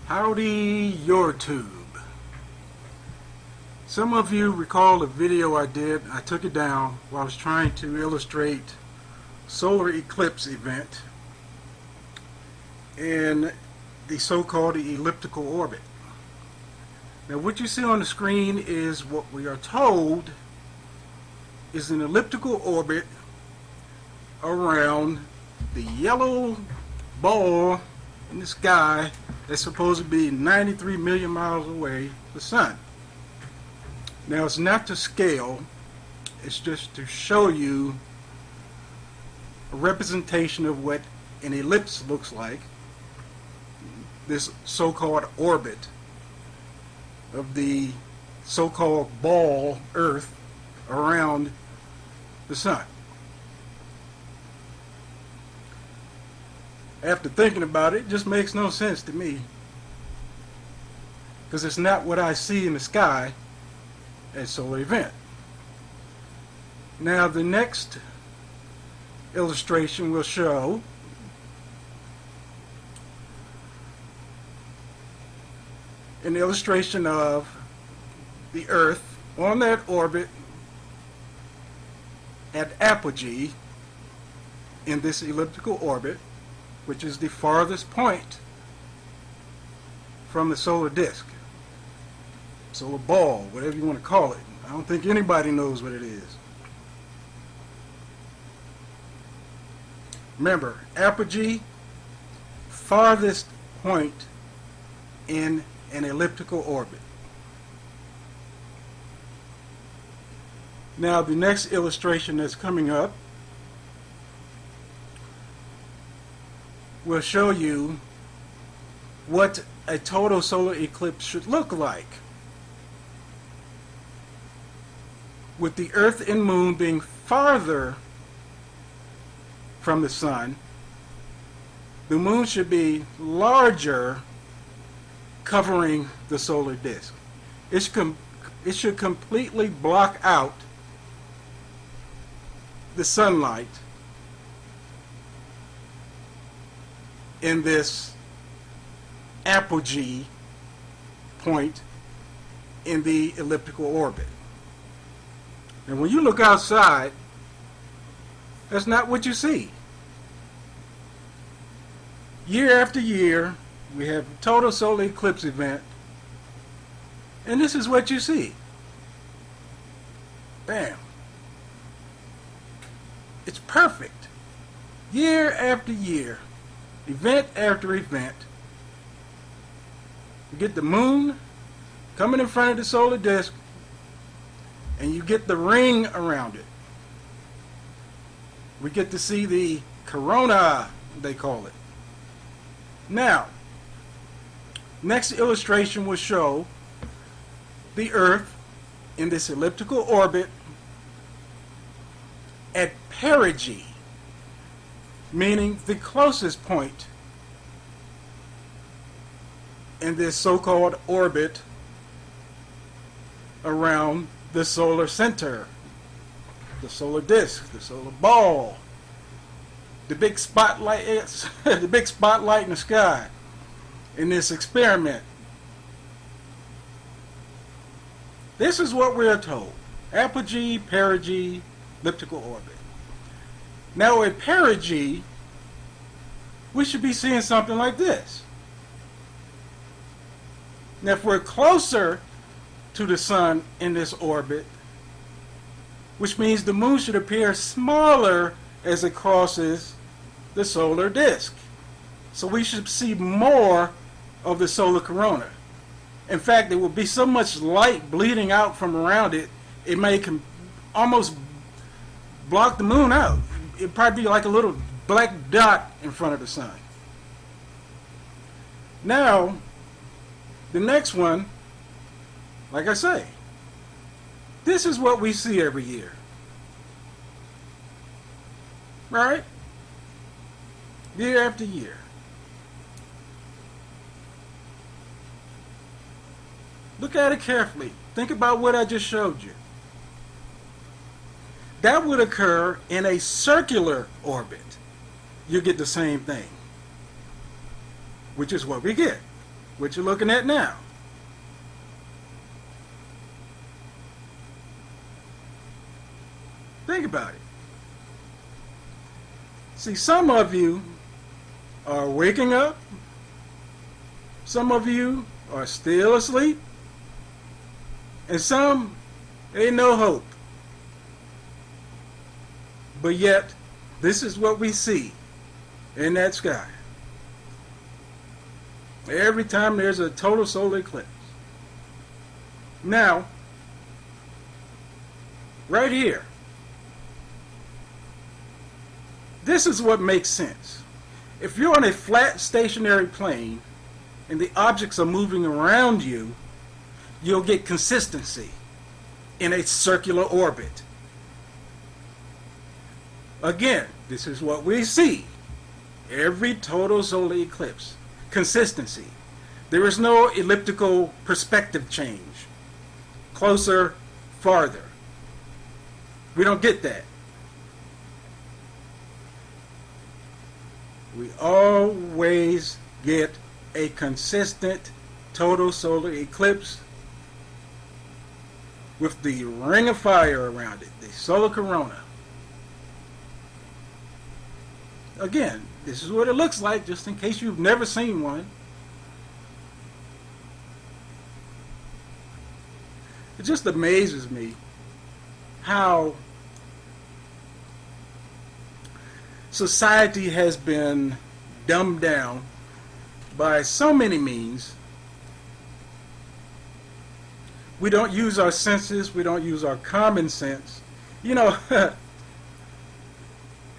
Howdy, YouTube. Some of you recall a video I did. I took it down while I was trying to illustrate solar eclipse event in the so-called elliptical orbit. Now what you see on the screen is what we are told is an elliptical orbit around the yellow ball in the sky that's supposed to be 93 million miles away from the sun. Now it's not to scale, it's just to show you a representation of what an ellipse looks like, this so-called orbit of the so-called ball Earth around the sun. After thinking about it, it just makes no sense to me, because it's not what I see in the sky at solar event. Now the next illustration will show an illustration of the Earth on that orbit at Apogee in this elliptical orbit, which is the farthest point from the solar disk, solar ball, whatever you want to call it. I don't think anybody knows what it is. Remember, Apogee, farthest point in an elliptical orbit. Now the next illustration that's coming up will show you what a total solar eclipse should look like, with the Earth and Moon being farther from the sun. The Moon should be larger, covering the solar disk. It should completely block out the sunlight in this apogee point in the elliptical orbit. And when you look outside, that's not what you see. Year after year, we have a total solar eclipse event, and this is what you see. Bam. It's perfect. Year after year, event after event, you get the moon coming in front of the solar disk, and you get the ring around it. We get to see the corona, they call it. Now, next illustration will show the Earth in this elliptical orbit at perigee, meaning the closest point in this so-called orbit around the solar center, the solar disk, the solar ball, the big spotlight, the big spotlight in the sky in this experiment. This is what we are told: apogee, perigee, elliptical orbit. Now at perigee, we should be seeing something like this. Now if we're closer to the sun in this orbit, which means the moon should appear smaller as it crosses the solar disk. So we should see more of the solar corona. In fact, there will be so much light bleeding out from around it, it may almost block the moon out. It'd probably be like a little black dot in front of the sun. Now, the next one, like I say, this is what we see every year. Right? Year after year. Look at it carefully. Think about what I just showed you. That would occur in a circular orbit. You get the same thing, which is what we get. what you're looking at now. Think about it. See, some of you are waking up. Some of you are still asleep. And some, ain't no hope. But yet, this is what we see in that sky every time there's a total solar eclipse. Now, right here, this is what makes sense. If you're on a flat stationary plane and the objects are moving around you, you'll get consistency in a circular orbit. Again, this is what we see every total solar eclipse. Consistency. There is no elliptical perspective change. Closer, farther. We don't get that. We always get a consistent total solar eclipse with the ring of fire around it, the solar corona. Again, this is what it looks like, just in case you've never seen one. It just amazes me how society has been dumbed down by so many means. We don't use our senses, we don't use our common sense. You know,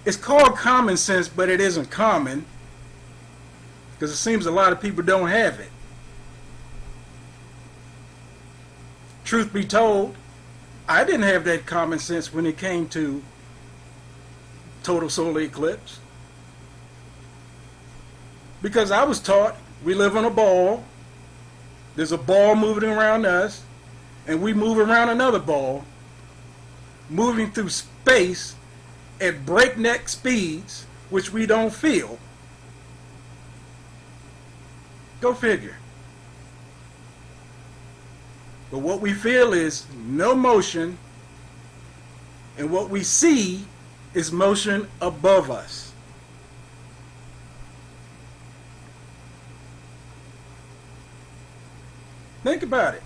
it's called common sense, but it isn't common, because it seems a lot of people don't have it. Truth be told, I didn't have that common sense when it came to total solar eclipse, because I was taught we live on a ball, there's a ball moving around us, and we move around another ball, moving through space at breakneck speeds, which we don't feel. Go figure. But what we feel is no motion, and what we see is motion above us. Think about it.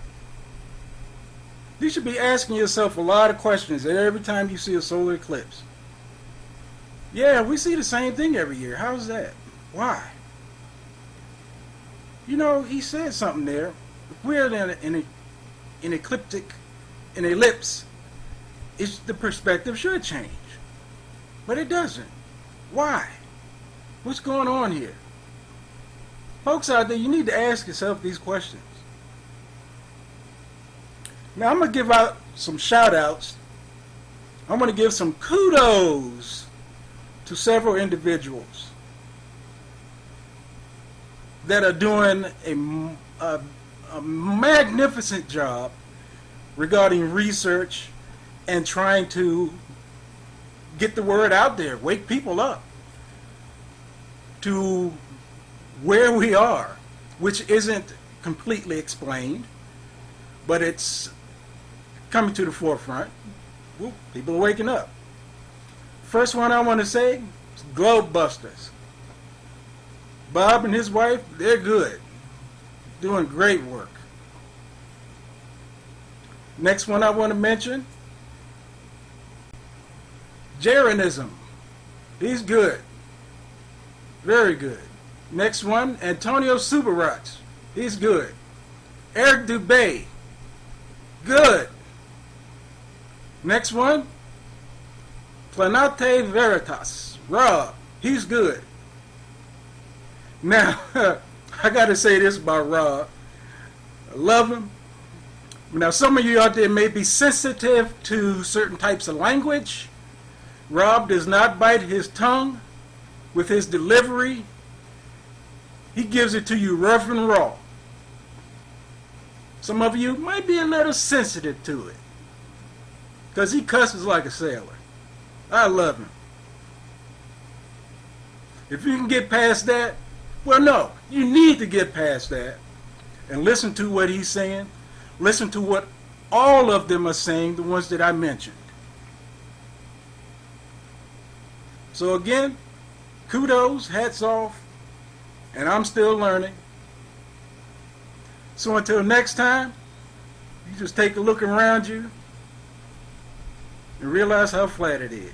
You should be asking yourself a lot of questions every time you see a solar eclipse. Yeah, we see the same thing every year. How's that? Why? You know, he said something there. If we're in an ellipse, the perspective should change. But it doesn't. Why? What's going on here? Folks out there, you need to ask yourself these questions. Now, I'm going to give out some shout outs. I'm going to give some kudos to several individuals that are doing a magnificent job regarding research and trying to get the word out there, wake people up to where we are, which isn't completely explained, but it's coming to the forefront. Woo, people are waking up. First one I want to say is Globebusters. Bob and his wife, they're good. Doing great work. Next one I want to mention, Jeranism. He's good. Very good. Next one, Antonio Subirats. He's good. Eric Dubay. Good. Next one, PLANATE VERITAS. Rob. He's good. Now, I got to say this about Rob. I love him. Now, some of you out there may be sensitive to certain types of language. Rob does not bite his tongue with his delivery. He gives it to you rough and raw. Some of you might be a little sensitive to it, because he cusses like a sailor. I love him. If you can get past that, well, no, you need to get past that. and listen to what he's saying. Listen to what all of them are saying, the ones that I mentioned. So again, kudos, hats off, and I'm still learning. So until next time, you just take a look around you and realize how flat it is.